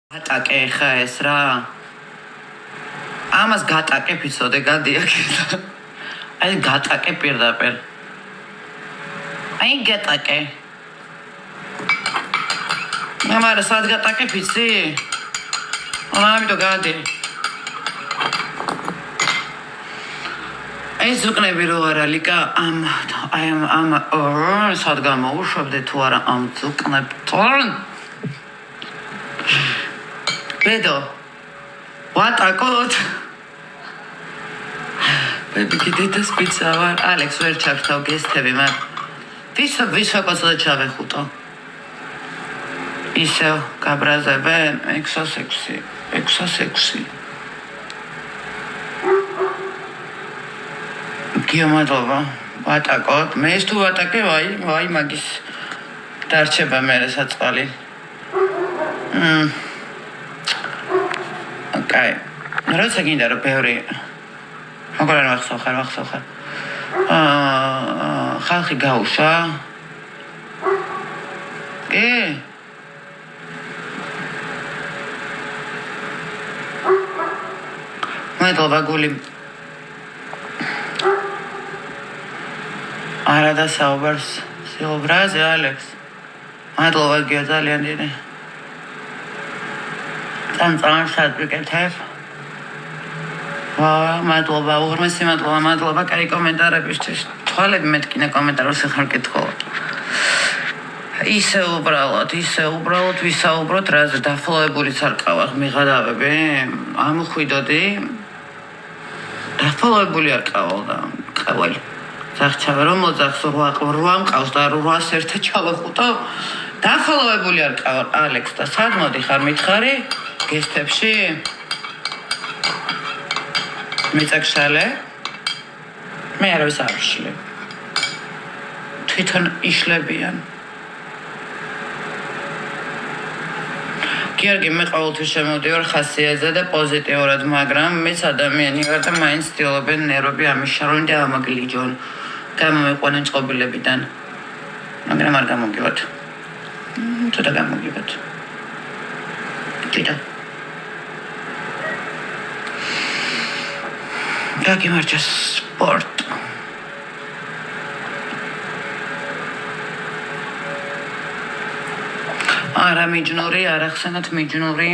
Gataque ხა ეს რა. Ამას გატაკე ფიცოდე გადიაკეთა. აი გატაკე პირდაპირ. აი გატაკე. მამარა სად გატაკე ფიცი? ამიტომ გადი. აი ზუკნები რო არა ლიკა ამ სად გამოუშვებდე თუ არა ამ ზუკნებთან? Bedo, what a god! Baby, did this pizza? Alex, where checked out guest heavy man. This was the Chavehuto. Iso, Cabraza Ben, exo sexy. Kiomadova, what a god, maze to attack why magis Tarcheba Meres at Sally. Okay. როცა გინდა რომ ბევრი მაგალითად ვახსოვხარ. ხალხი გაუშვა. მადლობა გული. არა და საუბარს სილობრაზე ალექს. მადლობა გიო ძალიან დიდი. Sad ვიკეთებ. მადლობა, უღრმესი მადლობა, კაი კომენტარებისთვის. თვალები მეთქინა კომენტარებს ახლა მკითხავ. ისე უბრალოდ ვისაუბროთ რაზე დაფოლოებულიც არ ყავარ მიღადავები. ამოხვიდოდი. დაფოლოებული არ ყავალ და ყავალი. ზახჩავე რომ მოძახს 8 მყავს და 800 ერთად ჩავახუტო. დაფოლოებული არ ყავარ ალექს და სად მოდი ხარ მითხარი? გესტებში მიწაკშალე მე არ ვისარშლი თვითონ იშლებიან გიორგი მე ყოველთვის შემოვდივარ ხასიათზე და პოზიტიურად მაგრამ მეც ადამიანი ვარ და მაინც ცდილობენ ნერვები ამიშარონ და ამაგლიჯონ გამომიყვანენ წყობილებიდან მაგრამ არ გამოგივათ ცოტა გამოგივათ გაგიმარჯა სპორტ არა მიჯნური არ ახსენოთ მიჯნური